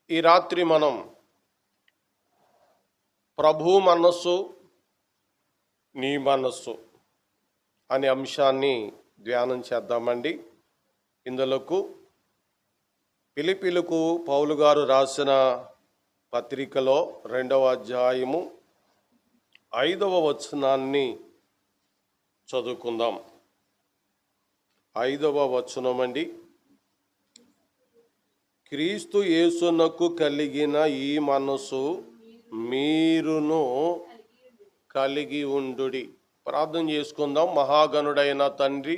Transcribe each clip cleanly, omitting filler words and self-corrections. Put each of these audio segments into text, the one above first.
ఈ రాత్రి మనం ప్రభు మనస్సు నీ మనస్సు అనే అంశాన్ని ధ్యానం చేద్దామండి. ఇందులోకు ఫిలిప్పీలకు పౌలు గారు రాసిన పత్రికలో 2వ అధ్యాయము 5వ వచనాన్ని చదువుకుందాం. 5వ వచనమండి. క్రీస్తు యేసునకు కలిగిన ఈ మనసు మీరును కలిగి ఉండుడి. ప్రార్థన చేసుకుందాం. మహాగణుడైన తండ్రి,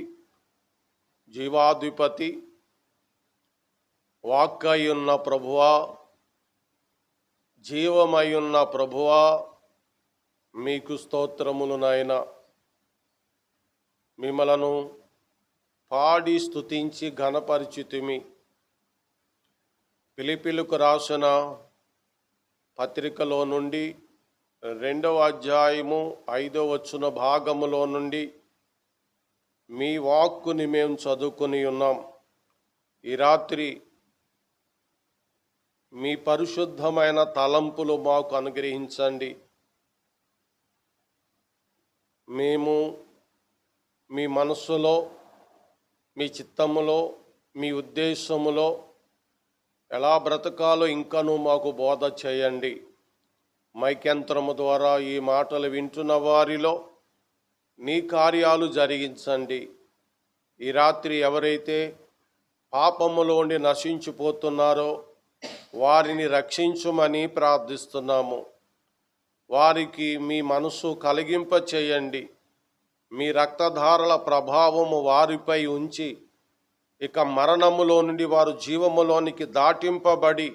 జీవాధిపతి, వాక్కయున్న ప్రభువా, జీవమయున్న ప్రభువా, మీకు స్తోత్రములు నాయన. మిమ్మలను పాడి స్తుతించి ఘనపరిచితిమి. ఫిలిప్పీలకు రాసిన పత్రికలో నుండి 2వ అధ్యాయము 5వ వచన భాగములో నుండి మీ వాక్కుని మేము చదువుకొని ఉన్నాం. ఈ రాత్రి మీ పరిశుద్ధమైన తలంపులు మాకు అనుగ్రహించండి. మేము మీ మనస్సులో, మీ చిత్తములో, మీ ఉద్దేశములో ఎలా బ్రతకాలో ఇంకనూ మాకు బోధ చేయండి. మైకంత్రము ద్వారా ఈ మాటలు వింటున్న వారిలో నీ కార్యాలు జరిగించండి. ఈ రాత్రి ఎవరైతే పాపములోండి నశించిపోతున్నారో వారిని రక్షించుమని ప్రార్థిస్తున్నాము. వారికి మీ మనసు కలిగింప చేయండి. మీ రక్తధారల ప్రభావము వారిపై ఉంచి ఇక మరణములో నుండి వారు జీవములోనికి దాటింపబడి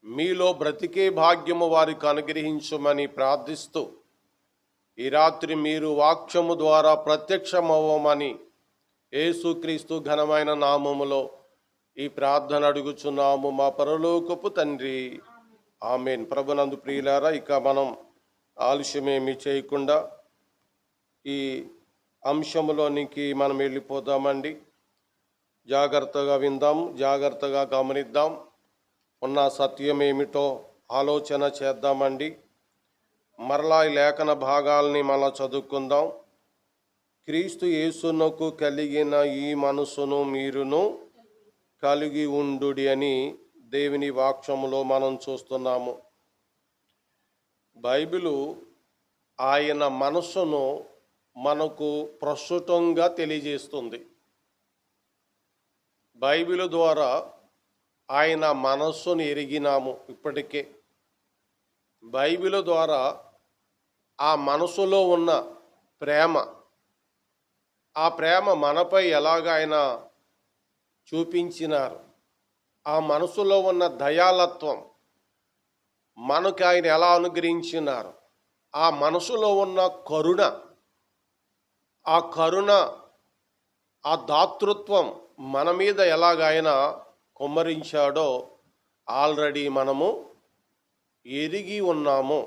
మీలో బ్రతికే భాగ్యము వారికి అనుగ్రహించుమని ప్రార్థిస్తూ ఈ రాత్రి మీరు వాక్యము ద్వారా ప్రత్యక్షమవ్వమని యేసుక్రీస్తు ఘనమైన నామములో ఈ ప్రార్థన అడుగుచున్నాము మా పరలోకపు తండ్రి, ఆమేన్. ప్రభునందు ప్రియులారా, ఇక మనం ఆలస్యమేమి చేయకుండా ఈ అంశంలోనికి మనం వెళ్ళిపోదామండి. జాగ్రత్తగా విందాం, జాగ్రత్తగా గమనిద్దాం. ఉన్న సత్యం ఏమిటో ఆలోచన చేద్దామండి. మరలా ఈ లేఖన భాగాల్ని మనం చదువుకుందాం. క్రీస్తు యేసునకు కలిగిన ఈ మనసును మీరును కలిగి ఉండుడి అని దేవుని వాక్యములో మనం చూస్తున్నాము. బైబిలు ఆయన మనసును మనకు ప్రస్తుతంగా తెలియజేస్తుంది. బైబిల్ ద్వారా ఆయన మనస్సును ఎరిగినాము. ఇప్పటికే బైబిల్ ద్వారా ఆ మనసులో ఉన్న ప్రేమ, ఆ ప్రేమ మనపై ఎలాగ ఆయన చూపించినారు, ఆ మనసులో ఉన్న దయాలత్వం మనకు ఆయన ఎలా అనుగ్రహించినారు, ఆ మనసులో ఉన్న కరుణ, ఆ కరుణ, ఆ దాతృత్వం మన మీద ఎలాగైనా కుమ్మరించాడో ఆల్రెడీ మనము ఎరిగి ఉన్నాము.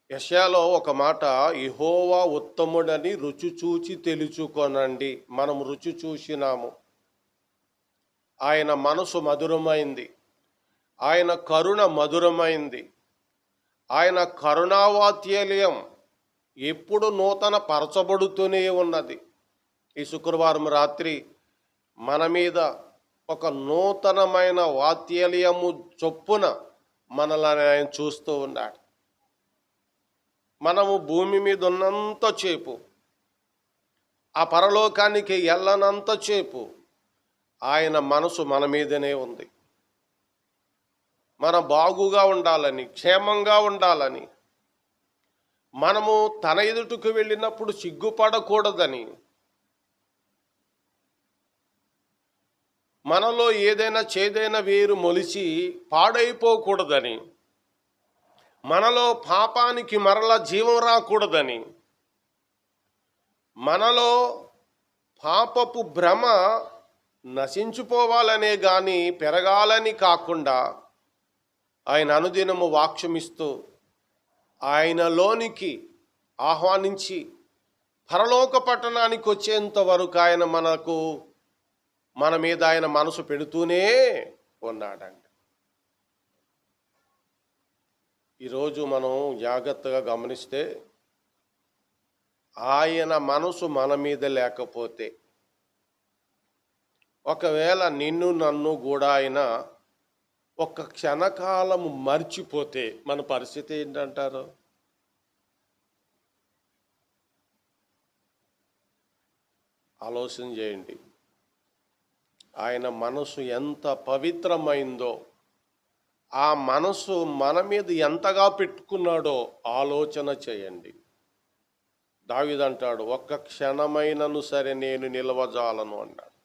యెషయాలో ఒక మాట, యెహోవా ఉత్తముడని రుచి చూచి తెలుసుకొనండి. మనం రుచి చూసినాము. ఆయన మనసు మధురమైంది, ఆయన కరుణ మధురమైంది, ఆయన కరుణావాత్సల్యం ఎప్పుడు నూతన పరచబడుతూనే ఉన్నది. ఈ శుక్రవారం రాత్రి మన మీద ఒక నూతనమైన వాత్సల్యము చొప్పున మనల్ని ఆయన చూస్తూ ఉన్నాడు. మనము భూమి మీద ఉన్నంత చేపు, ఆ పరలోకానికి వెళ్ళనంత చేపు ఆయన మనసు మన మీదనే ఉంది. మనం బాగుగా ఉండాలని, క్షేమంగా ఉండాలని, మనము తన ఎదుటకు వెళ్ళినప్పుడు సిగ్గుపడకూడదని, మనలో ఏదైనా చేదైన వేరు మొలిచి పాడైపోకూడదని, మనలో పాపానికి మరల జీవం రాకూడదని, మనలో పాపపు భ్రమ నశించిపోవాలనే కానీ పెరగాలని కాకుండా ఆయన అనుదినము వాక్యమిస్తూ ఆయనలోనికి ఆహ్వానించి పరలోక పట్టణానికి వచ్చేంత వరకు ఆయన మన మీద ఆయన మనసు పెడుతూనే ఉన్నాడండి. ఈరోజు మనం జాగ్రత్తగా గమనిస్తే ఆయన మనసు మన మీద లేకపోతే, ఒకవేళ నిన్ను నన్ను కూడా ఆయన ఒక క్షణకాలము మర్చిపోతే మన పరిస్థితి ఏంటంటారు? ఆలోచన చేయండి. ఆయన మనసు ఎంత పవిత్రమైందో, ఆ మనసు మన మీద ఎంతగా పెట్టుకున్నాడో ఆలోచన చేయండి. దావీదు అంటాడు, ఒక్క క్షణమైనను సరే నేను నిలవజాలను అన్నాడు.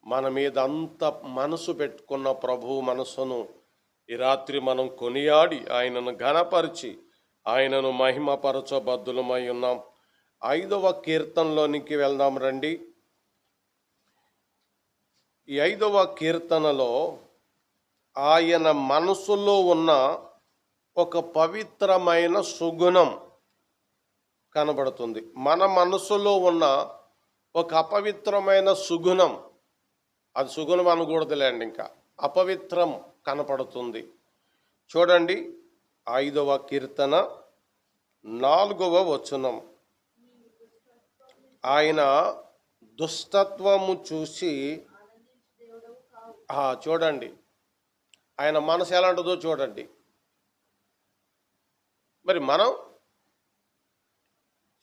మన మీద అంత మనసు పెట్టుకున్న ప్రభువు మనసును ఈ రాత్రి మనం కొనియాడి ఆయనను ఘనపరిచి ఆయనను మహిమపరచబద్దులమై ఉన్నాం. 5వ కీర్తనలోనికి వెళ్దాం రండి. ఈ 5వ కీర్తనలో ఆయన మనసులో ఉన్న ఒక పవిత్రమైన సుగుణం కనబడుతుంది. మన మనసులో ఉన్న ఒక అపవిత్రమైన సుగుణం, అది సుగుణం అనకూడదులేండి, ఇంకా అపవిత్రం కనపడుతుంది. చూడండి 5వ కీర్తన 4వ వచనం. ఆయన దుష్టత్వము చూసి, చూడండి ఆయన మనసు ఎలాంటిదో చూడండి. మరి మనం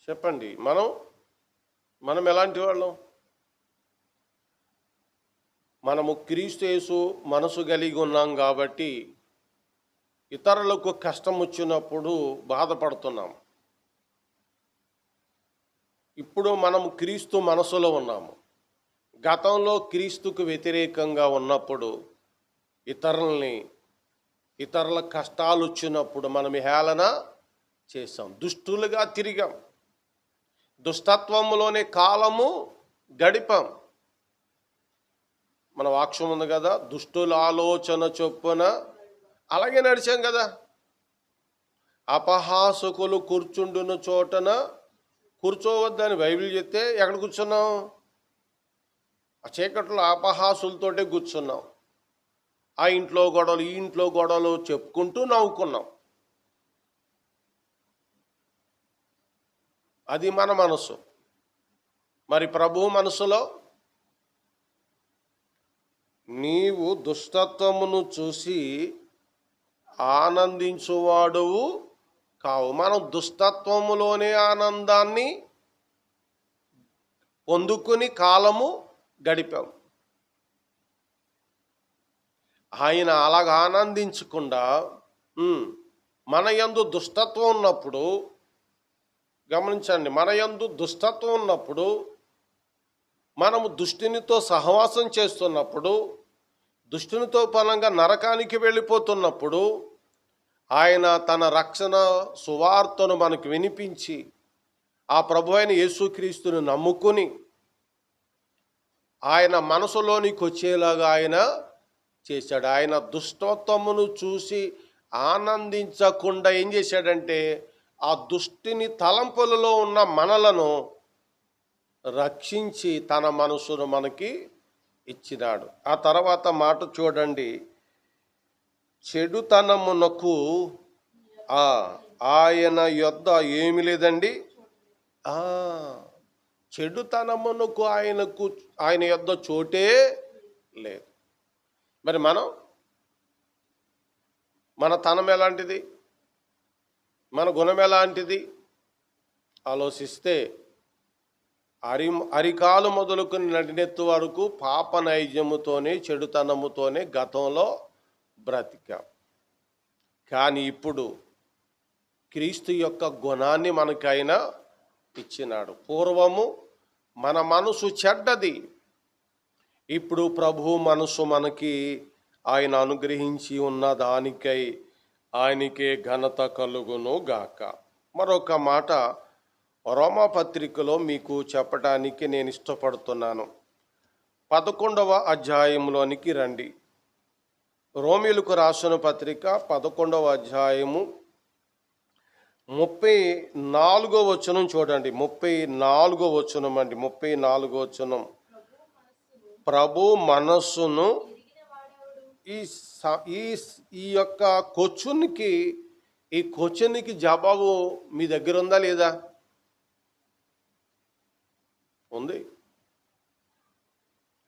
చెప్పండి, మనం ఎలాంటి వాళ్ళం? మనము క్రీస్తు యేసు మనసు కలిగి ఉన్నాం కాబట్టి ఇతరులకు కష్టం వచ్చినప్పుడు బాధపడుతున్నాం. ఇప్పుడు మనము క్రీస్తు మనసులో ఉన్నాము. గతంలో క్రీస్తుకు వ్యతిరేకంగా ఉన్నప్పుడు ఇతరుల కష్టాలు వచ్చినప్పుడు మనం హేళన చేశాం, దుష్టులుగా తిరిగాం, దుష్టత్వంలోనే కాలము గడిపాం. మన వాక్యం ఉంది కదా, దుష్టుల ఆలోచన చొప్పున అలాగే నడిచాం కదా. అపహాసకులు కూర్చుండున్న చోటన కూర్చోవద్దని బైబిల్ చెప్తే ఎక్కడ కూర్చున్నాం? ఆ చీకట్లో అపహాసులతోటే కూర్చున్నాం. ఆ ఇంట్లో గొడవలు, ఈ ఇంట్లో గొడవలు చెప్పుకుంటూ నవ్వుకున్నాం. అది మన మనసు. మరి ప్రభువు మనసులో, నీవు దుష్టత్వమును చూసి ఆనందించువాడువు కావు. మనం దుష్టత్వములోనే ఆనందాన్ని పొందుకుని కాలము గడిపాం. ఆయన అలాగ ఆనందించకుండా మన యందు దుష్టత్వం ఉన్నప్పుడు, గమనించండి, మన యందు దుష్టత్వం ఉన్నప్పుడు, మనము దుష్టునితో సహవాసం చేస్తున్నప్పుడు, దుష్టునితో పరంగా నరకానికి వెళ్ళిపోతున్నప్పుడు, ఆయన తన రక్షణ సువార్తను మనకు వినిపించి ఆ ప్రభు అయిన యేసుక్రీస్తుని నమ్ముకుని ఆయన మనసులోనికి వచ్చేలాగా ఆయన చేశాడు. ఆయన దుష్టత్వమును చూసి ఆనందించకుండా ఏం చేశాడంటే, ఆ దుష్టిని తలంపులలో ఉన్న మనలను రక్షించి తన మనసును మనకి ఇచ్చినాడు. ఆ తర్వాత మాట చూడండి, చెడుతనమునకు ఆయన యొద్ద ఏమి లేదండి. చెడుతనమునకు ఆయన యొద్ద చోటే లేదు. మరి మన తనం ఎలాంటిది, మన గుణం ఎలాంటిది ఆలోచిస్తే, అరికాలు మొదలుకొని నడినెత్తు వరకు పాప నైజముతోనే, చెడుతనముతోనే గతంలో బ్రతికాం. కానీ ఇప్పుడు క్రీస్తు యొక్క గుణాన్ని మనకైనా ఇచ్చినాడు. పూర్వము మన మనసు చెడ్డది, ఇప్పుడు ప్రభు మనసు మనకి ఆయన అనుగ్రహించి ఉన్న దానికై ఆయనకే ఘనత కలుగును గాక. మరొక మాట రోమాపత్రికలో మీకు చెప్పడానికి నేను ఇష్టపడుతున్నాను. 11వ అధ్యాయంలోనికి రండి. రోమీయులకు రాసిన పత్రిక 11వ అధ్యాయము 34వ వచనం చూడండి. 34వ వచనం అండి, 34వ వచనం. ప్రభు మనస్సును ఈ ఈ ఈ యొక్క క్వశ్చన్కి జవాబు మీ దగ్గర ఉందా లేదా? ఉంది.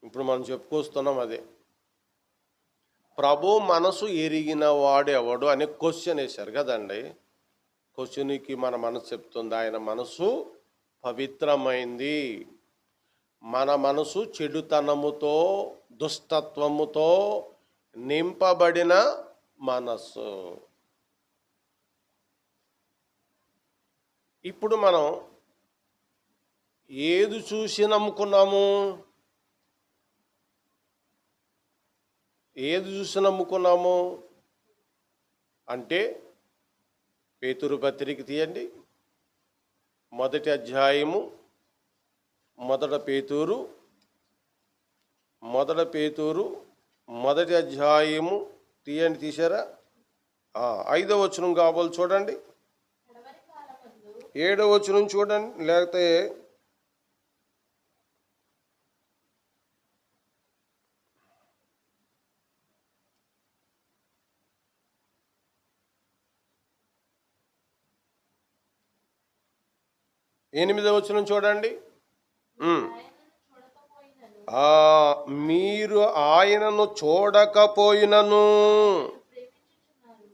ఇప్పుడు మనం చెప్పుకొస్తున్నాం అదే. ప్రభు మనసు ఎరిగిన వాడు ఎవడు అనే క్వశ్చన్ వేశారు కదండి. క్వశ్చన్కి మన మనసు చెప్తుంది ఆయన మనసు పవిత్రమైంది. మన మనసు చెడుతనముతో దుష్టత్వముతో నింపబడిన మనస్సు. ఇప్పుడు మనం ఏది చూసి నమ్ముకున్నాము? అంటే పేతురు పత్రిక తీయండి, మొదటి అధ్యాయము, మొదటి పేతురు మొదటి అధ్యాయము తీయండి. తీశారా? 5వ వచనం కావాలి చూడండి, 7వ వచనం చూడండి, లేకపోతే 8వ వచనం చూడండి. మీరు ఆయనను చూడకపోయినను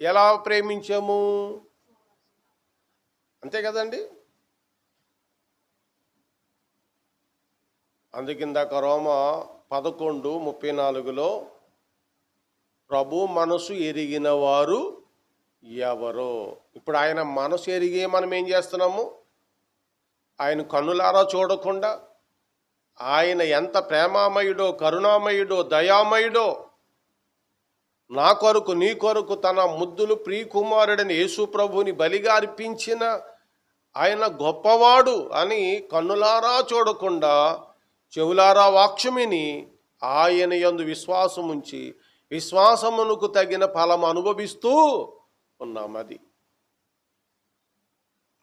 ఎలా ప్రేమించాము? అంతే కదండి. అందుకిందాక రోమా 11:34లో ప్రభు మనసు ఎరిగిన వారు ఎవరో. ఇప్పుడు ఆయన మనసు ఎరిగి మనం ఏం చేస్తున్నాము? ఆయన కన్నులారా చూడకుండా ఆయన ఎంత ప్రేమామయుడో, కరుణామయుడో, దయామయుడో, నా కొరకు నీ కొరకు తన ముద్దులు ప్రియకుమారుడని యేసు ప్రభుని బలిగా అర్పించిన ఆయన గొప్పవాడు అని కన్నులారా చూడకుండా చెవులారా వాక్యమిని ఆయన యందు విశ్వాసముంచి విశ్వాసమునకు తగిన ఫలం అనుభవిస్తూ ఉన్నాం. అది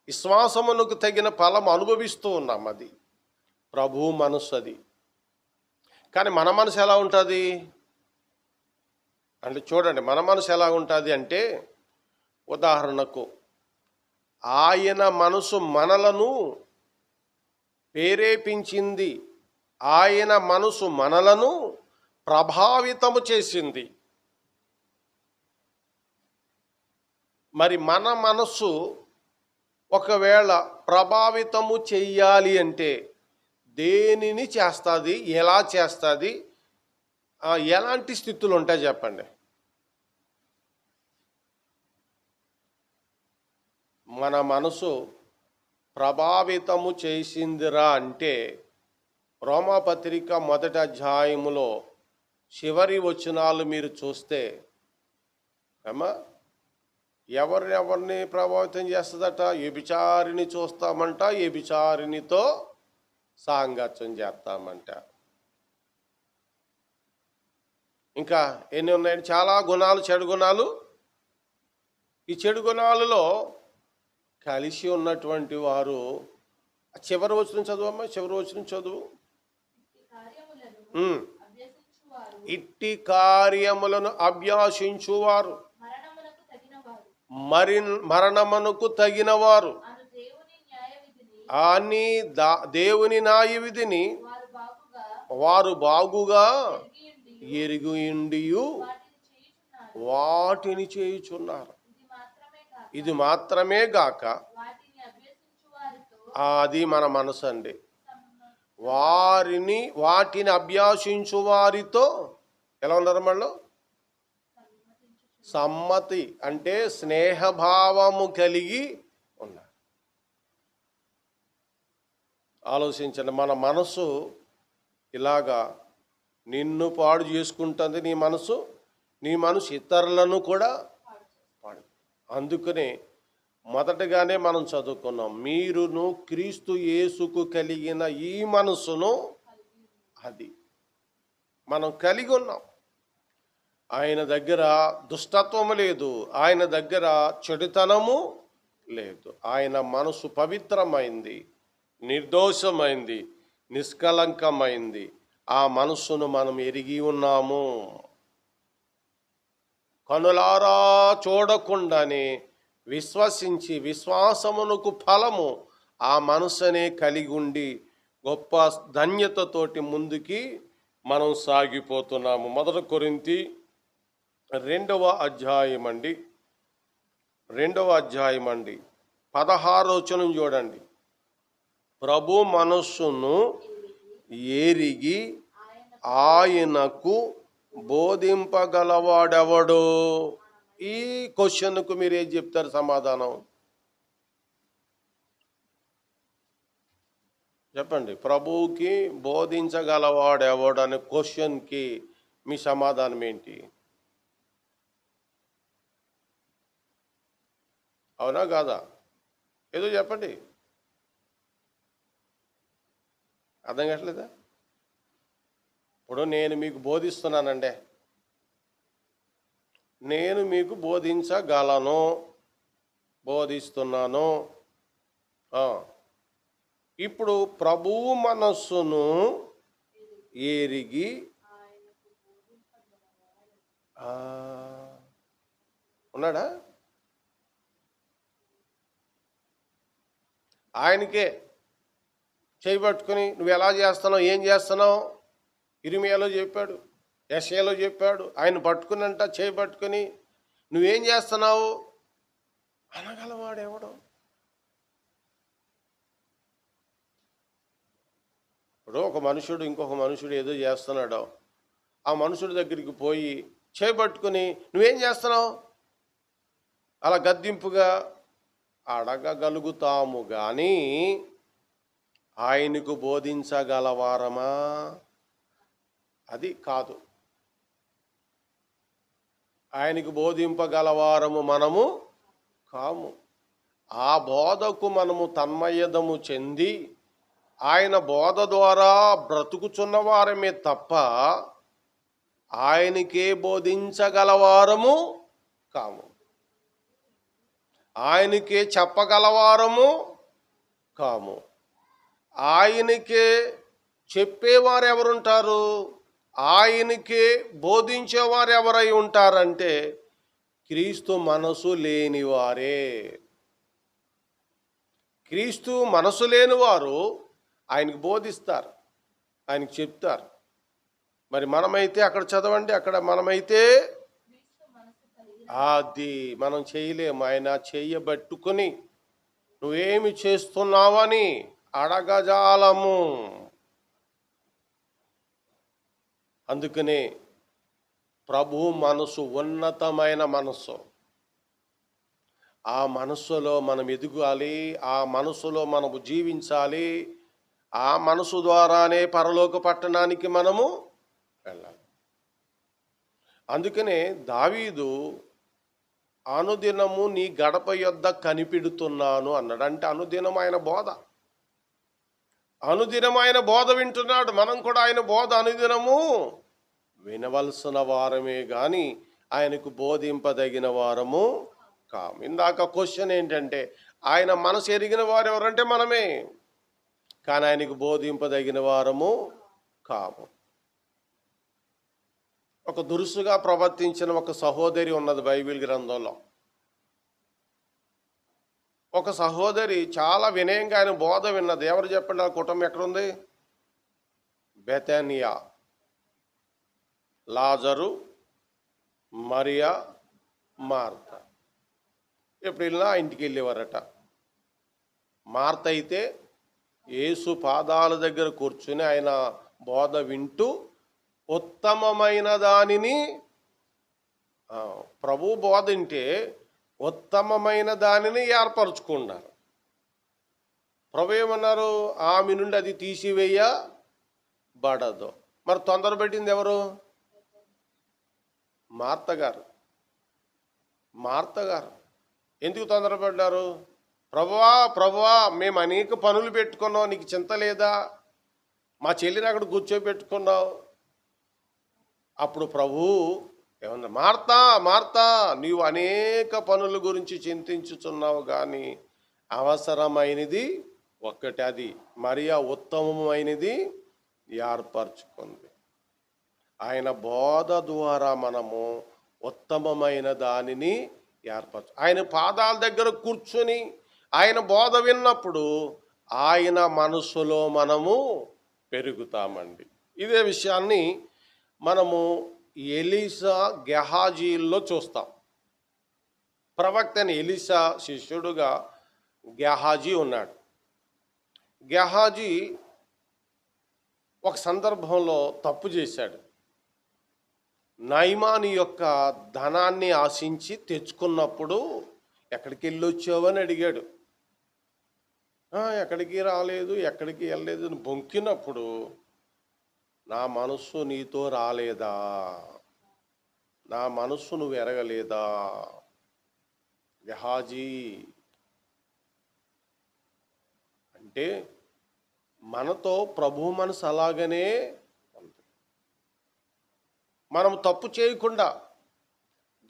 విశ్వాసమునకు తగిన ఫలం అనుభవిస్తూ ఉన్నాం. అది ప్రభు మనసు. అది కానీ మన మనసు ఎలా ఉంటుంది అంటే చూడండి, మన మనసు ఎలా ఉంటుంది అంటే, ఉదాహరణకు ఆయన మనసు మనలను ప్రేరేపించింది, ఆయన మనసు మనలను ప్రభావితము చేసింది. మరి మన మనసు ఒకవేళ ప్రభావితము చెయ్యాలి అంటే దేనిని చేస్తుంది, ఎలా చేస్తుంది, ఎలాంటి స్థితులు ఉంటాయి చెప్పండి? మన మనసు ప్రభావితము చేసిందిరా అంటే రోమాపత్రిక మొదటి అధ్యాయములో చివరి వచనాలు మీరు చూస్తే ఎవరిని ప్రభావితం చేస్తుందట? వ్యభిచారిని చూస్తామంట, వ్యభిచారినితో సాంగత్యం చేస్తామంట. ఇంకా ఎన్ని ఉన్నాయండి? చాలా గుణాలు, చెడు గుణాలు. ఈ చెడు గుణాలలో కలిసి ఉన్నటువంటి వారు చివరి వచనం చదువమ్మా, చివరి వచనం చదువు. ఇట్టి కార్యములను అభ్యాసించువారు మరణమునకు తగినవారు అని దేవుని న్యాయ విధిని వారు బాగుగా ఎరిగియుండియు వాటిని చేయుచున్నారు. ఇది మాత్రమే గాక అది మన మనసు అండి. వాటిని అభ్యాసించు వారితో ఎలా ఉన్నారు? మళ్ళీ సమ్మతి అంటే స్నేహభావము కలిగి ఉన్నారు. ఆలోచించండి, మన మనసు ఇలాగా నిన్ను పాడు చేసుకుంటుంది. నీ మనసు ఇతరులను కూడా పాడు. అందుకనే మొదటగానే మనం చదువుకున్నాం, మీరును క్రీస్తు యేసుకు కలిగిన ఈ మనసును అది మనం కలిగి ఉన్నాం. ఆయన దగ్గర దుష్టత్వము లేదు, ఆయన దగ్గర చెడుతనము లేదు. ఆయన మనసు పవిత్రమైంది, నిర్దోషమైంది, నిష్కలంకమైంది. ఆ మనస్సును మనం ఎరిగి ఉన్నాము. కనులారా చూడకుండానే విశ్వసించి విశ్వాసమునకు ఫలము ఆ మనసునే కలిగి ఉండి గొప్ప ధన్యతతోటి ముందుకి మనం సాగిపోతున్నాము. 1 కొరింథీ 2వ అధ్యాయం అండి, 16వ వచనం చూడండి. ప్రభు మనస్సును ఎరిగి ఆయనకు బోధింపగలవాడెవడు? ఈ క్వశ్చన్కు మీరు ఏం చెప్తారు సమాధానం? చెప్పండి. ప్రభువుకి బోధించగలవాడెవడు అనే క్వశ్చన్కి మీ సమాధానం ఏంటి? అవునా కాదా? ఏదో చెప్పండి. అర్థం కావట్లేదా? ఇప్పుడు నేను మీకు బోధిస్తున్నానండి, నేను మీకు బోధించగలను, బోధిస్తున్నాను. ఇప్పుడు ప్రభువు మనస్సును ఎరిగి ఉన్నాడా? ఆయనకే చేయబట్టుకుని నువ్వు ఎలా చేస్తున్నావు, ఏం చేస్తున్నావు? ఇర్మియాలో చెప్పాడు, యెషయాలో చెప్పాడు. ఆయన పట్టుకునంట చేయబట్టుకుని నువ్వేం చేస్తున్నావు అనగలవాడెవడు? ఇప్పుడు ఒక మనుషుడు ఇంకొక మనుషుడు ఏదో చేస్తున్నాడో ఆ మనుషుడి దగ్గరికి పోయి చేయబట్టుకుని నువ్వేం చేస్తున్నావు అలా గద్దింపుగా అడగగలుగుతాము, కానీ ఆయనకు బోధించగలవారమా? అది కాదు. ఆయనకు బోధింపగలవారము మనము కాము. ఆ బోధకు మనము తన్మయదము చెంది ఆయన బోధ ద్వారా బ్రతుకుచున్నవారమే తప్ప ఆయనకే బోధించగలవారము కాము, ఆయనకే చెప్పగలవారము కాము. ఆయనకే చెప్పేవారు ఎవరుంటారు? ఆయనకే బోధించేవారు ఎవరై ఉంటారంటే క్రీస్తు మనసు లేనివారే. క్రీస్తు మనసు లేనివారు ఆయనకు బోధిస్తారు, ఆయనకు చెప్తారు. మరి మనమైతే అక్కడ చదవండి, అక్కడ మనమైతే అది మనం చేయలేము. ఆయన చెయ్యబట్టుకుని నువ్వేమి చేస్తున్నావని అడగజాలము. అందుకనే ప్రభు మనసు ఉన్నతమైన మనస్సు. ఆ మనస్సులో మనం ఎదగాలి, ఆ మనసులో మనము జీవించాలి. ఆ మనసు ద్వారానే పరలోక పట్టణానికి మనము వెళ్ళాలి. అందుకనే దావీదు అనుదినము నీ గడప యొద్ద కనిపెడుతున్నాను అన్నాడు. అంటే అనుదినం ఆయన బోధ, అనుదినం ఆయన బోధ వింటున్నాడు. మనం కూడా ఆయన బోధ అనుదినము వినవలసిన వారమే కానీ ఆయనకు బోధింపదగిన వారము కాము. ఇందాక క్వశ్చన్ ఏంటంటే ఆయన మనసు ఎరిగిన వారు ఎవరంటే మనమే, కానీ ఆయనకు బోధింపదగిన వారము కాము. ఒక దురుసుగా ప్రవర్తించిన ఒక సహోదరి ఉన్నది బైబిల్ గ్రంథంలో. ఒక సహోదరి చాలా వినయంగా ఆయన బోధ విన్నది. ఎవరు చెప్పండి? ఆ కుటుంబం ఎక్కడుంది? బెతానియా. లాజరు, మరియా, మార్త. ఎప్పుడు వెళ్ళినా ఇంటికి వెళ్ళేవారట. మార్త అయితే యేసు పాదాల దగ్గర కూర్చుని ఆయన బోధ వింటూ ఉత్తమమైన దానిని, ప్రభు బోధ వింటే ఉత్తమమైన దానిని ఏర్పరచుకున్నారు. ప్రభు ఏమన్నారు? ఆమె నుండి అది తీసివేయబడదు. మరి తొందర పెట్టింది ఎవరు? మార్త గారు. మార్త గారు ఎందుకు తొందరపడ్డారు? ప్రభువా మేము అనేక పనులు పెట్టుకున్నాం, నీకు చింత లేదా? మా చెల్లిని అక్కడ కూర్చోబెట్టుకున్నావు. అప్పుడు ప్రభు ఏమన్నా? మార్తా మార్తా, నీవు అనేక పనుల గురించి చింతించుచున్నావు, కానీ అవసరమైనది ఒక్కటి, అది మరియా ఉత్తమమైనది ఏర్పరచుకుంది. ఆయన బోధ ద్వారా మనము ఉత్తమమైన దానిని ఏర్పరచు. ఆయన పాదాల దగ్గర కూర్చొని ఆయన బోధ విన్నప్పుడు ఆయన మనసులో మనము పెరుగుతామండి. ఇదే విషయాన్ని మనము ఎలీషా గెహాజీల్లో చూస్తాం. ప్రవక్త అయిన ఎలీషా శిష్యుడుగా గెహాజీ ఉన్నాడు. గెహాజీ ఒక సందర్భంలో తప్పు చేశాడు. నయమాను యొక్క ధనాన్ని ఆశించి తెచ్చుకున్నప్పుడు ఎక్కడికి వెళ్ళి వచ్చావని అడిగాడు. ఎక్కడికి రాలేదు, ఎక్కడికి వెళ్ళలేదు అని బొంకినప్పుడు, నా మనస్సు నీతో రాలేదా, నా మనస్సు నువ్వు ఎరగలేదా గెహాజీ అంటే మనతో ప్రభు మనసు అలాగనే ఉంది. మనం తప్పు చేయకుండా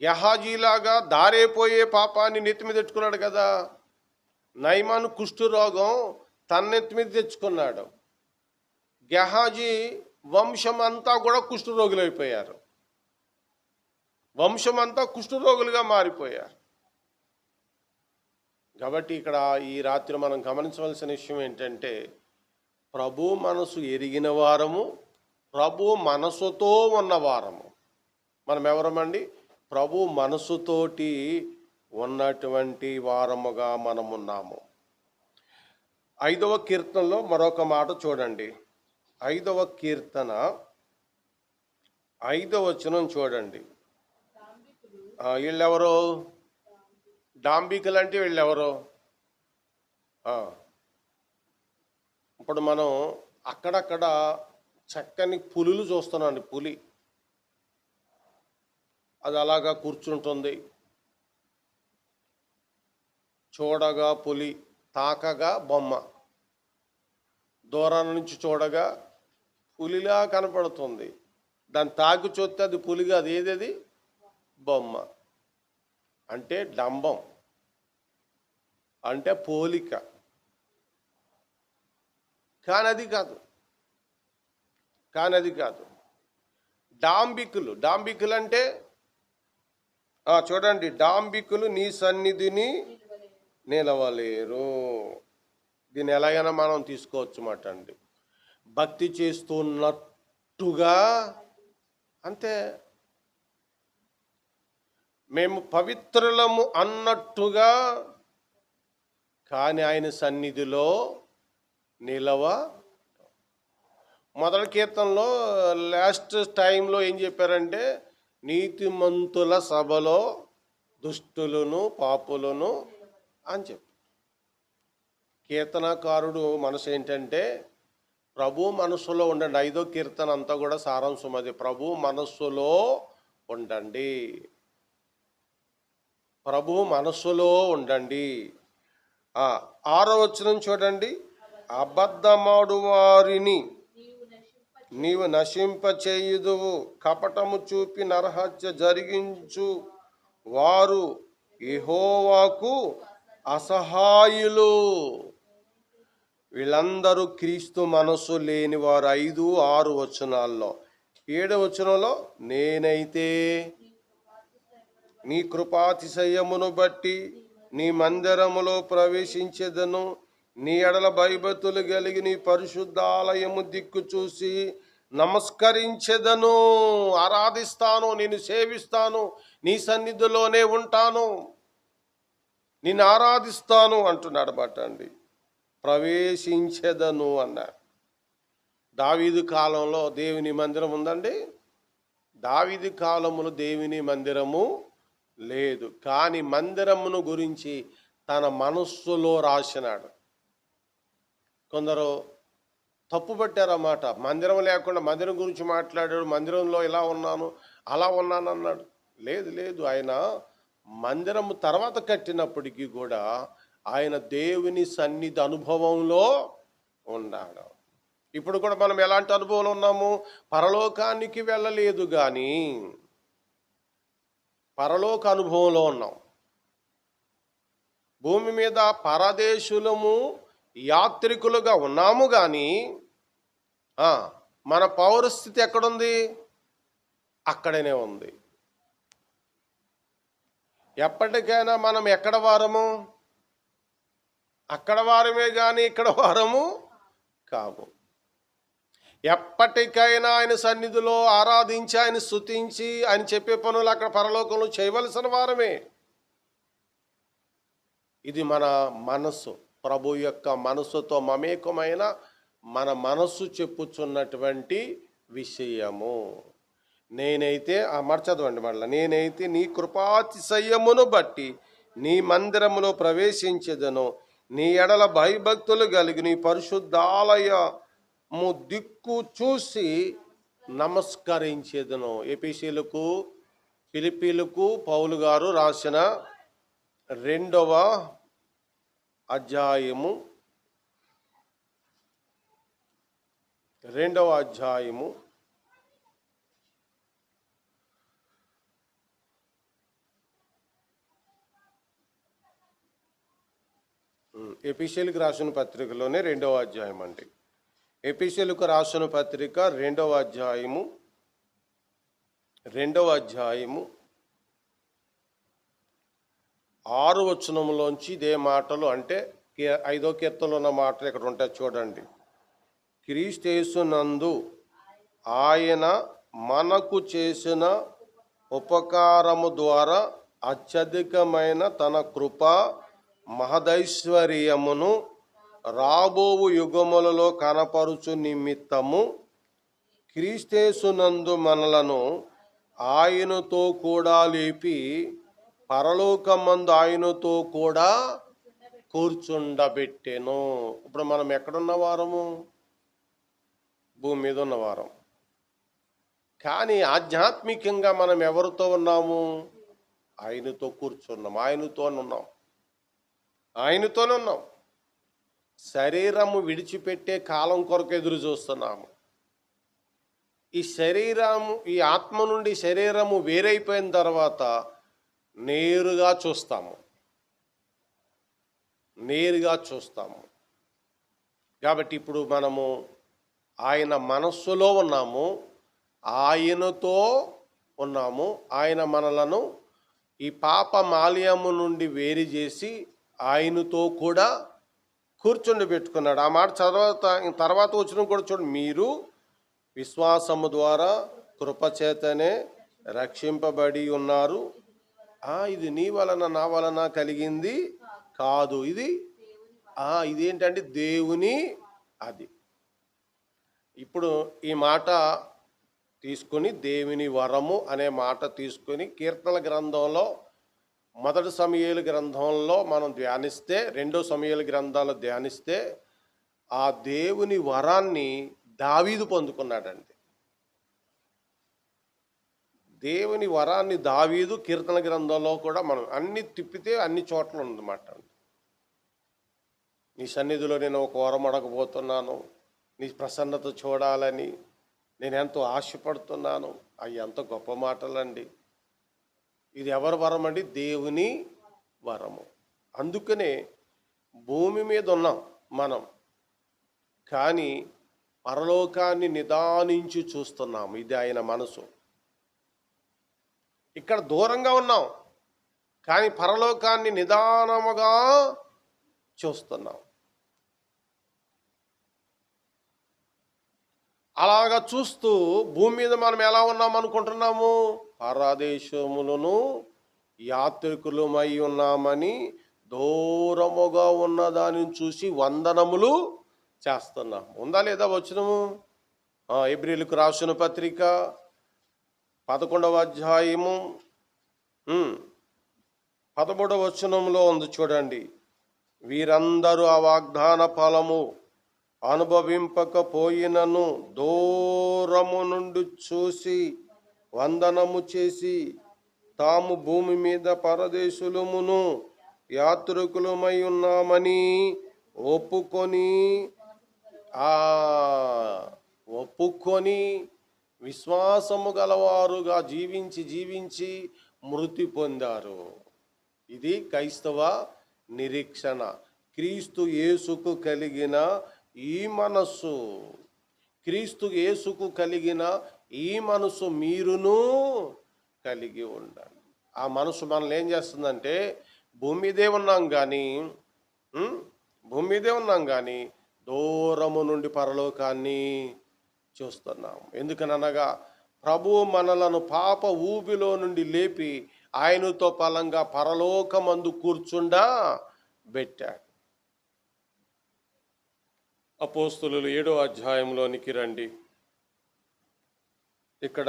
గెహాజీలాగా దారైపోయే పాపాన్ని నెత్తి మీద తెచ్చుకున్నాడు కదా. నయమాను కుష్ఠరోగం తన నెత్తి మీద తెచ్చుకున్నాడు. గెహాజీ వంశం అంతా కూడా కుష్ఠరోగులు అయిపోయారు. వంశం అంతా కుష్ఠరోగులుగా మారిపోయారు. కాబట్టి ఇక్కడ ఈ రాత్రి మనం గమనించవలసిన విషయం ఏంటంటే, ప్రభు మనసు ఎరిగిన వారము, ప్రభు మనసుతో ఉన్నవారము. మనం ఎవరమండి? ప్రభు మనసుతోటి ఉన్నటువంటి వారముగా మనమున్నాము. 5వ కీర్తనలో మరొక మాట చూడండి. 5వ కీర్తన 5వ వచనం చూడండి. వీళ్ళెవరో డాంబికులు అంటే వీళ్ళెవరో. ఇప్పుడు మనం అక్కడక్కడ చక్కని పులులు చూస్తున్నాం. పులి అది అలాగా కూర్చుంటుంది. చూడగా పులి, తాకగా బొమ్మ. దూరం నుంచి చూడగా పులిలా కనపడుతుంది. దాన్ని తాకి చూస్తే అది పులిగా, అది ఏది బొమ్మ. అంటే డంబం, అంటే పోలిక. కానది కాదు. డాంబికులు అంటే చూడండి, డాంబికులు నీ సన్నిధిని నిలవలేరు. దీన్ని ఎలాగైనా మనం తీసుకోవచ్చు మాట అండి. భక్తి చేస్తున్నట్టుగా, అంతే. మేము పవిత్రులము అన్నట్టుగా, కానీ ఆయన సన్నిధిలో నిలవ. మొదటి కీర్తనలో లాస్ట్ టైంలో ఏం చెప్పారంటే, నీతిమంతుల సభలో దుష్టులను పాపులను అని చెప్పి. కీర్తనకారుడు మనసు ఏంటంటే, ప్రభు మనస్సులో ఉండండి. 5వ కీర్తన అంతా కూడా సారాంశం అది. ప్రభు మనస్సులో ఉండండి, ప్రభు మనస్సులో ఉండండి. 6వ వచనం చూడండి. అబద్ధమాడు వారిని నీవు నశింపచేయుదువు, కపటము చూపి నరహత్య జరిగించు వారు యెహోవాకు అసహాయులు. వీళ్ళందరూ క్రీస్తు మనసు లేని వారు. 5, 6 వచనాల్లో. 7వ వచనంలో, నేనైతే నీ కృపాతిశయమును బట్టి నీ మందిరములో ప్రవేశించెదను, నీ ఎడల భయభక్తులు కలిగి నీ పరిశుద్ధాలయము దిక్కు చూసి నమస్కరించెదను, ఆరాధిస్తాను, నేను సేవిస్తాను, నీ సన్నిధిలోనే ఉంటాను, నిన్ను ఆరాధిస్తాను అంటున్నాడు బట్ అండి. ప్రవేశించెదను అన్నాడు. దావీదు కాలంలో దేవుని మందిరం ఉందండి. దావీదు కాలములో దేవుని మందిరము లేదు, కానీ మందిరమును గురించి తన మనస్సులో రాసినాడు. కొందరు తప్పు పట్టారన్నమాట. మందిరం లేకుండా మందిరం గురించి మాట్లాడాడు. మందిరంలో ఇలా ఉన్నాను, అలా ఉన్నాను అన్నాడు. లేదు, ఆయన మందిరము తర్వాత కట్టినప్పటికీ కూడా ఆయన దేవుని సన్నిధి అనుభవంలో ఉన్నాడు. ఇప్పుడు కూడా మనం ఎలాంటి అనుభవంలో ఉన్నాము? పరలోకానికి వెళ్ళలేదు కానీ పరలోక అనుభవంలో ఉన్నాం. భూమి మీద పరదేశులము, యాత్రికులుగా ఉన్నాము కానీ మన పౌరస్థితి ఎక్కడుంది? అక్కడనే ఉంది. ఎప్పటికైనా మనం ఎక్కడ వారము? అక్కడ వారమే కానీ ఇక్కడ వారము కాము. ఎప్పటికైనా ఆయన సన్నిధిలో ఆరాధించి, ఆయన స్తుతించి, ఆయన చెప్పే పనులు అక్కడ పరలోకంలో చేయవలసిన వారమే. ఇది మన మనస్సు, ప్రభు యొక్క మనస్సుతో మమేకమైన మన మనస్సు చెప్పుచున్నటువంటి విషయము. నేనైతే చదవండి మళ్ళీ. నేనైతే నీ కృపాతిశయమును బట్టి నీ మందిరములో ప్రవేశించెదను, నీ ఎడల భయభక్తులు కలిగి నీ పరిశుద్ధాలయము దిక్కు చూసి నమస్కరించెదను. ఎఫెసీయులకు ఫిలిప్పీలకు పౌలు గారు రాసిన 2వ అధ్యాయము 2వ అధ్యాయము ఎఫెసీయులకు రాసిన పత్రికలోనే 2వ అధ్యాయం అండి. ఎఫెసీయులకు రాసిన పత్రిక 2వ అధ్యాయము 6వ వచనంలోంచి ఇదే మాటలు, అంటే 5వ కీర్తనలో ఉన్న మాటలు ఇక్కడ ఉంటాయి చూడండి. క్రీస్తు యేసునందు ఆయన మనకు చేసిన ఉపకారము ద్వారా అత్యధికమైన తన కృప మహదైశ్వర్యమును రాబోవు యుగములలో కనపరుచు నిమిత్తము క్రీస్తు యేసునందు మనలను ఆయనతో కూడా లేపి పరలోకమందు ఆయనతో కూడా కూర్చుండబెట్టెను. ఇప్పుడు మనం ఎక్కడున్న వారము? భూమి మీద ఉన్నవారం. కానీ ఆధ్యాత్మికంగా మనం ఎవరితో ఉన్నాము? ఆయనతో కూర్చున్నాం, ఆయనతోనే ఉన్నాం. శరీరము విడిచిపెట్టే కాలం కొరకు ఎదురు చూస్తున్నాము. ఈ శరీరము, ఈ ఆత్మ నుండి శరీరము వేరైపోయిన తర్వాత నేరుగా చూస్తాము. కాబట్టి ఇప్పుడు మనము ఆయన మనస్సులో ఉన్నాము, ఆయనతో ఉన్నాము. ఆయన మనలను ఈ పాప మాల్యము నుండి వేరు చేసి ఆయనతో కూడా కూర్చుండబెట్టుకున్నాడు. ఆ మాట తర్వాత వచ్చిన కూడా చూడండి. మీరు విశ్వాసము ద్వారా కృపచేతనే రక్షింపబడి ఉన్నారు. ఇది నీ వలన నా వలన కలిగింది కాదు, ఇదేంటంటే దేవుని. అది ఇప్పుడు ఈ మాట తీసుకొని, దేవుని వరము అనే మాట తీసుకొని కీర్తనల గ్రంథంలో 1 సమూయేలు గ్రంథంలో మనం ధ్యానిస్తే, 2 సమూయేలు గ్రంథాలు ధ్యానిస్తే ఆ దేవుని వరాన్ని దావీదు పొందుకున్నాడండి. దేవుని వరాన్ని దావీదు కీర్తన గ్రంథంలో కూడా మనం అన్ని తిప్పితే అన్ని చోట్ల ఉందన్నమాట. నీ సన్నిధిలో నేను ఒక వరం అడగబోతున్నాను, నీ ప్రసన్నత చూడాలని నేను ఎంతో ఆశపడుతున్నాను. అవి ఎంత గొప్ప మాటలండి. ఇది ఎవరి వరం అండి? దేవుని వరము. అందుకనే భూమి మీద ఉన్నాం మనం, కానీ పరలోకాన్ని నిదానించి చూస్తున్నాము. ఇది ఆయన మనసు. ఇక్కడ దూరంగా ఉన్నాం, కానీ పరలోకాన్ని నిదానముగా చూస్తున్నాం. అలాగా చూస్తూ భూమి మీద మనం ఎలా ఉన్నాం అనుకుంటున్నాము? పరదేశములను యాత్రికులమై ఉన్నామని దూరముగా ఉన్న దానిని చూసి వందనములు చేస్తున్నాం. ఉందా లేదా వచనము? హెబ్రీయులకు రాసిన పత్రిక 11వ అధ్యాయము 13వ వచనంలో ఉంది చూడండి. వీరందరూ ఆ వాగ్దాన ఫలము అనుభవింపకపోయినను దూరము నుండి చూసి వందనము చేసి తాము భూమి మీద పరదేశులమును యాత్రికులమై ఉన్నామని ఒప్పుకొని విశ్వాసము గలవారుగా జీవించి మృతి పొందారు. ఇది క్రైస్తవ నిరీక్షణ. క్రీస్తు యేసుకు కలిగిన ఈ మనస్సు, క్రీస్తు యేసుకు కలిగిన ఈ మనసు మీరును కలిగి ఉండాలి. ఆ మనసు మనల్ని ఏం చేస్తుందంటే భూమి మీదే ఉన్నాం కానీ భూమి మీదే ఉన్నాం కానీ దూరము నుండి పరలోకాన్ని చూస్తున్నాం. ఎందుకనగా ప్రభువు మనలను పాప ఊబిలో నుండి లేపి ఆయనతో పలంగా పరలోకమందు కూర్చుండా పెట్టాడు. అపోస్తులు 7వ అధ్యాయంలోనికి రండి. ఇక్కడ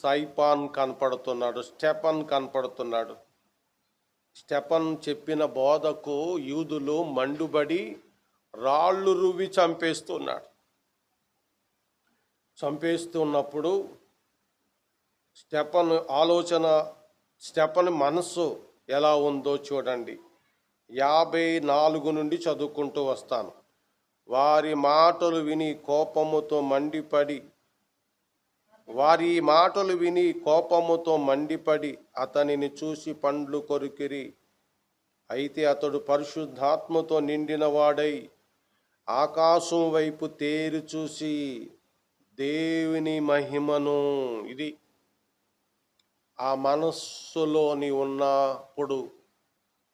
సైపాన్ కనపడుతున్నాడు, స్టెఫన్ కనపడుతున్నాడు. స్టెఫన్ చెప్పిన బోధకు యూదులు మండుబడి రాళ్ళు రువ్వి చంపేస్తున్నప్పుడు స్టెఫన్ మనస్సు ఎలా ఉందో చూడండి. 54 నుండి చదువుకుంటూ వస్తాను. వారి మాటలు విని కోపముతో మండిపడి అతనిని చూసి పండ్లు కొరికిరి. అయితే అతడు పరిశుద్ధాత్మతో నిండిన వాడై ఆకాశం వైపు తేరి చూసి దేవుని మహిమను, ఇది ఆ మనస్సులోని ఉన్నప్పుడు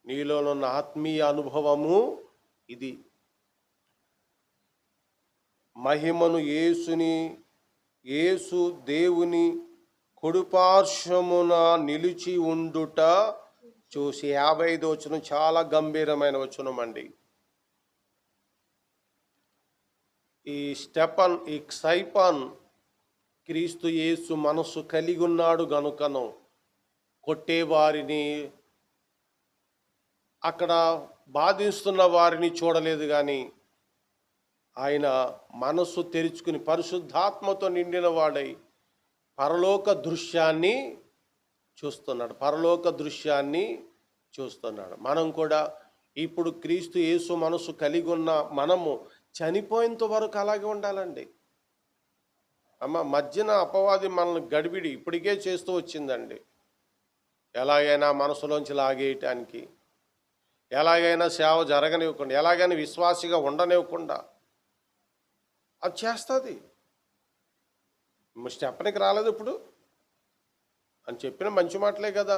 నీలోనున్న ఆత్మీయ అనుభవము ఇది. మహిమను యేసు దేవుని కుడిపార్శ్వమున నిలిచి ఉండుట చూసి. 55 వచనం చాలా గంభీరమైన వచనం అండి. ఈ సైపాన్ క్రీస్తు యేసు మనస్సు కలిగి ఉన్నాడు గనుకను కొట్టేవారిని, అక్కడ బాధిస్తున్న వారిని చూడలేదు, కానీ ఆయన మనస్సు తెరుచుకుని పరిశుద్ధాత్మతో నిండిన వాడై పరలోక దృశ్యాన్ని చూస్తున్నాడు. మనం కూడా ఇప్పుడు క్రీస్తు యేసు మనస్సు కలిగి ఉన్న మనము చనిపోయేంత వరకు అలాగే ఉండాలండి. మధ్యన అపవాది మనల్ని గడిబిడి ఇప్పటికే చేస్తూ వచ్చిందండి. ఎలాగైనా మనసులోంచి లాగేయటానికి, ఎలాగైనా సేవ జరగనివ్వకుండా, ఎలాగైనా విశ్వాసిగా ఉండనివ్వకుండా అది చేస్తుంది. స్టెఫన్కి రాలేదు ఇప్పుడు అని చెప్పిన మంచి మాటలే కదా.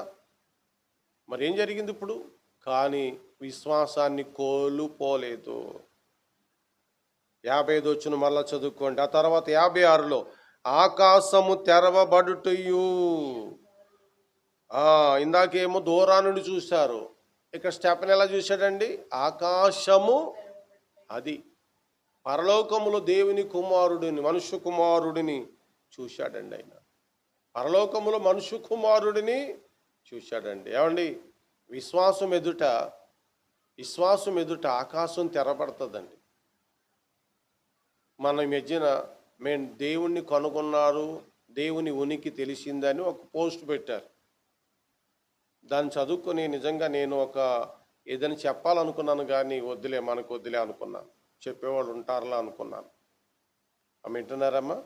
మరి ఏం జరిగింది ఇప్పుడు? కానీ విశ్వాసాన్ని కోల్పోలేదు. 55 వచ్చిన మళ్ళా చదువుకోండి. ఆ తర్వాత 56లో ఆకాశము తెరవబడుటయు. ఇందాకేమో దూరా నుండి చూశారు, ఇక్కడ స్టెఫన్ ఎలా చూశాడండి? ఆకాశము, అది పరలోకములో దేవుని కుమారుడిని, మనుష్య కుమారుడిని చూశాడండి. ఆయన పరలోకములో మనుష్య కుమారుడిని చూశాడండి. ఏమండి, విశ్వాసం ఎదుట ఆకాశం తెరబడుతుందండి. మన మధ్యన మేము దేవుణ్ణి కనుగొన్నారు, దేవుని ఉనికి తెలిసిందని ఒక పోస్ట్ పెట్టారు. దాన్ని చదువుకొని నిజంగా నేను ఏదైనా చెప్పాలనుకున్నాను, కానీ మనకు వద్దులే అనుకున్నాను. చెప్పేవాళ్ళు ఉంటారులా అనుకున్నాను. వింటున్నారమ్మా?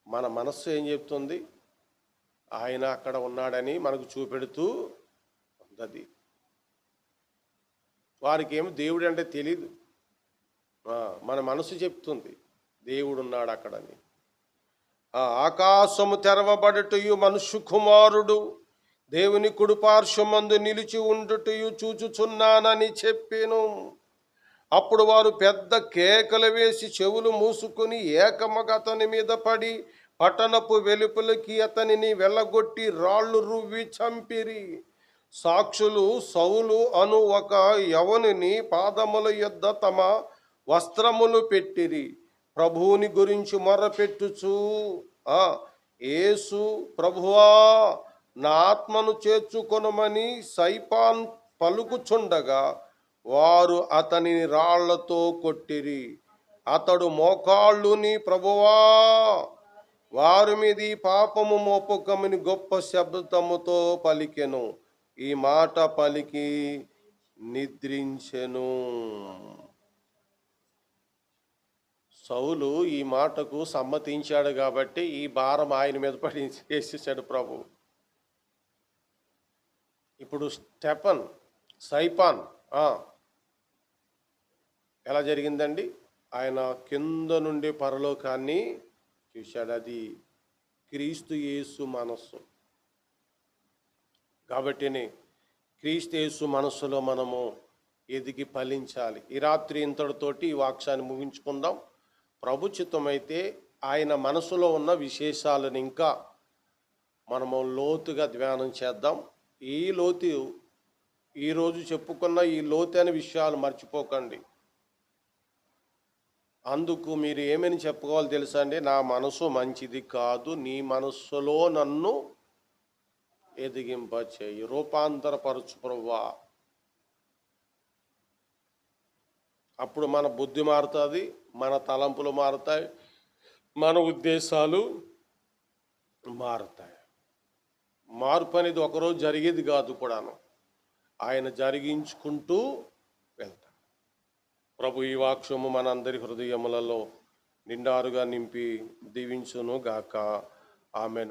మన మనస్సు ఏం చెప్తుంది? ఆయన అక్కడ ఉన్నాడని మనకు చూపెడుతూ ఉంది. వారికి ఏమో దేవుడు అంటే తెలీదు. మన మనసు చెప్తుంది దేవుడున్నాడు అక్కడని. ఆకాశము తెరవబడుటయు మనుష్య కుమారుడు దేవుని కుడిపార్శ్వమందు నిలిచి ఉండుటయు చూచుచున్నానని చెప్పెను. అప్పుడు వారు పెద్ద కేకలు వేసి చెవులు మూసుకుని ఏకముగా అతని మీద పడి పట్టణపు వెలుపలికి అతనిని వెళ్ళగొట్టి రాళ్ళు రువ్వి చంపిరి. సాక్షులు సౌలు అను ఒక యవనుని పాదముల యొద్ద తమ వస్త్రములు పెట్టిరి. ప్రభువుని గురించి మొర్రపెట్టుచు, యేసు ప్రభువా నా ఆత్మను చేర్చుకొనమని సైపాన్ పలుకుచుండగా వారు అతనిని రాళ్లతో కొట్టిరి. అతడు మోకాళ్ళుని ప్రభువా వారి మీద ఈ పాపము మోపకమని గొప్ప శబ్దముతో పలికెను. ఈ మాట పలికి నిద్రించెను. సౌలు ఈ మాటకు సమ్మతించాడు కాబట్టి ఈ భారం ఆయన మీద పడి చేసేసాడు ప్రభు. ఇప్పుడు సైపాన్ ఎలా జరిగిందండి? ఆయన కింద నుండి పరలోకాన్ని చూశాడు. అది క్రీస్తు యేసు మనస్సు. కాబట్టిని క్రీస్తు యేసు మనస్సులో మనము ఎదిగి ఫలించాలి. ఈ రాత్రి ఇంతటితోటి ఈ వాక్యాన్ని ముగించుకుందాం. ప్రభు చిత్తమైతే ఆయన మనసులో ఉన్న విశేషాలను ఇంకా మనము లోతుగా ధ్యానం చేద్దాం. ఈరోజు చెప్పుకున్న ఈ లోతైన విషయాలు మర్చిపోకండి. అందుకు మీరు ఏమని చెప్పుకోవాలి తెలుసా అండి? నా మనసు మంచిది కాదు, నీ మనస్సులో నన్ను ఎదిగింపచేయి, రూపాంతరపరచు ప్రభువా. అప్పుడు మన బుద్ధి మారుతుంది, మన తలంపులు మారుతాయి, మన ఉద్దేశాలు మారుతాయి. మార్పు అనేది ఒకరోజు జరిగేది కాదు కూడాను, ఆయన జరిగించుకుంటూ వెళ్తాడు. ప్రభు ఈ వాక్యము మనందరి హృదయములలో నిండారుగా నింపి దీవించును గాక. ఆమెన్.